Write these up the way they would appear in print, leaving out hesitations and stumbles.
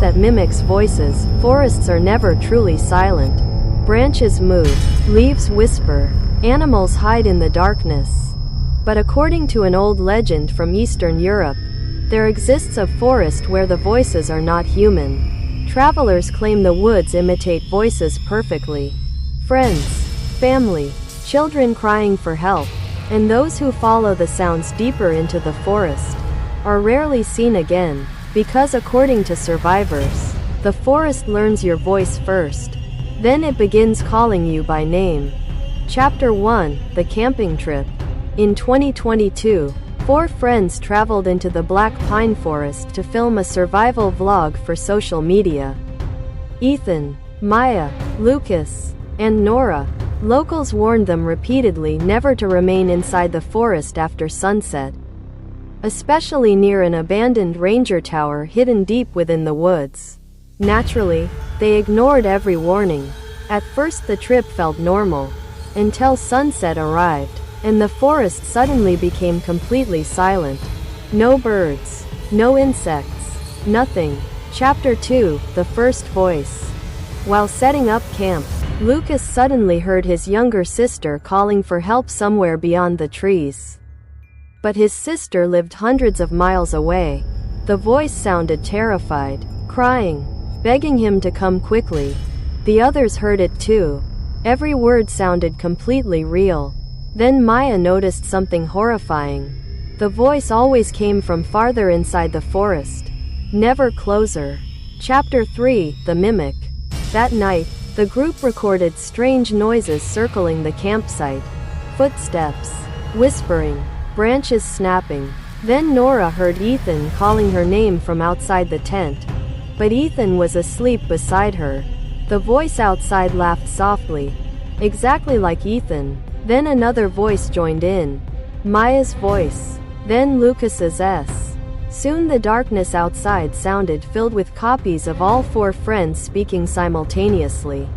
that mimics voices, forests are never truly silent. Branches move, leaves whisper, animals hide in the darkness. But according to an old legend from Eastern Europe, there exists a forest where the voices are not human. Travelers claim the woods imitate voices perfectly. Friends, family, children crying for help, and those who follow the sounds deeper into the forest are rarely seen again, because according to survivors, the forest learns your voice first. Then it begins calling you by name. Chapter 1: The Camping Trip. In 2022, 4 friends traveled into the Black Pine Forest to film a survival vlog for social media. Ethan, Maya, Lucas, and Nora. Locals warned them repeatedly never to remain inside the forest after sunset, especially near an abandoned ranger tower hidden deep within the woods. Naturally, they ignored every warning. At first the trip felt normal, until sunset arrived, and the forest suddenly became completely silent. No birds, no insects, nothing. Chapter 2: The First Voice. While setting up camp, Lucas suddenly heard his younger sister calling for help somewhere beyond the trees. But his sister lived hundreds of miles away. The voice sounded terrified, crying, begging him to come quickly. The others heard it too. Every word sounded completely real. Then Maya noticed something horrifying. The voice always came from farther inside the forest, never closer. Chapter 3: The Mimic. That night, the group recorded strange noises circling the campsite. Footsteps, whispering, branches snapping. Then Nora heard Ethan calling her name from outside the tent. But Ethan was asleep beside her. The voice outside laughed softly, exactly like Ethan. Then another voice joined in. Maya's voice. Then Lucas's. Soon the darkness outside sounded filled with copies of all 4 friends speaking simultaneously.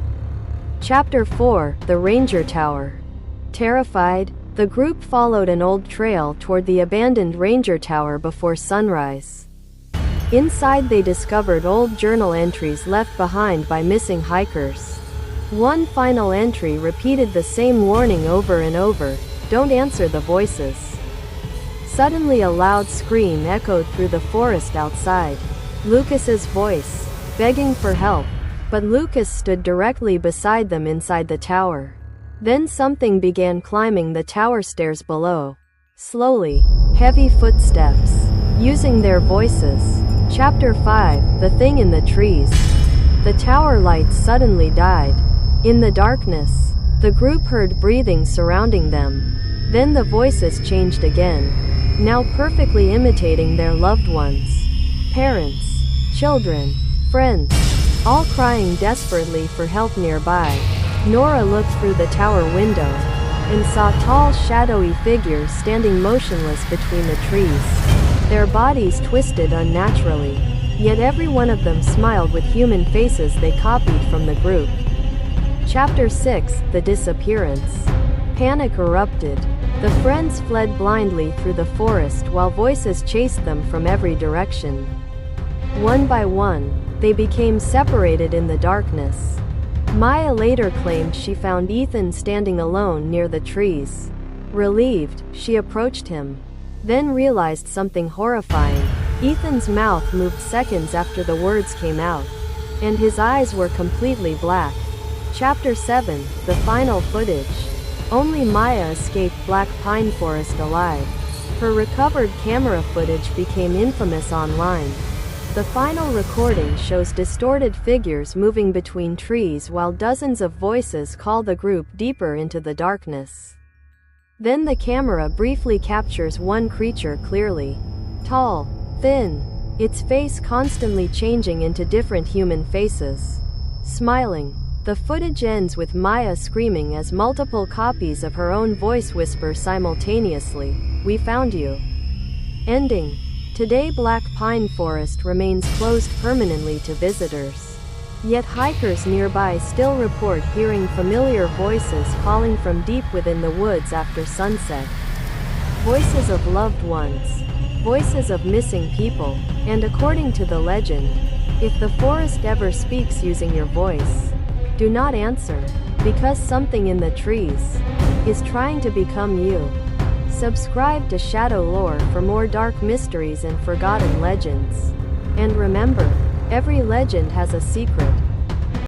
Chapter 4: The Ranger Tower. Terrified, the group followed an old trail toward the abandoned ranger tower before sunrise. Inside they discovered old journal entries left behind by missing hikers. One final entry repeated the same warning over and over: don't answer the voices. Suddenly a loud scream echoed through the forest outside. Lucas's voice, begging for help. But Lucas stood directly beside them inside the tower. Then something began climbing the tower stairs below. Slowly, heavy footsteps, using their voices. Chapter 5: The Thing in the Trees. The tower lights suddenly died. In the darkness, the group heard breathing surrounding them. Then the voices changed again, now perfectly imitating their loved ones. Parents, children, friends, all crying desperately for help nearby. Nora looked through the tower window and saw tall, shadowy figures standing motionless between the trees. Their bodies twisted unnaturally, yet every one of them smiled with human faces they copied from the group. Chapter 6: The Disappearance. Panic erupted. The friends fled blindly through the forest while voices chased them from every direction. One by one, they became separated in the darkness. Maya later claimed she found Ethan standing alone near the trees. Relieved, she approached him, then realized something horrifying. Ethan's mouth moved seconds after the words came out, and his eyes were completely black. Chapter 7: The Final Footage. Only Maya escaped Black Pine Forest alive. Her recovered camera footage became infamous online. The final recording shows distorted figures moving between trees while dozens of voices call the group deeper into the darkness. Then the camera briefly captures one creature clearly. Tall, thin, its face constantly changing into different human faces. Smiling. The footage ends with Maya screaming as multiple copies of her own voice whisper simultaneously, "We found you." Ending. Today Black Pine Forest remains closed permanently to visitors. Yet hikers nearby still report hearing familiar voices calling from deep within the woods after sunset. Voices of loved ones. Voices of missing people. And according to the legend, If the forest ever speaks using your voice, do not answer, because something in the trees is trying to become you. Subscribe to ShadowLore for more dark mysteries and forgotten legends. And remember, every legend has a secret.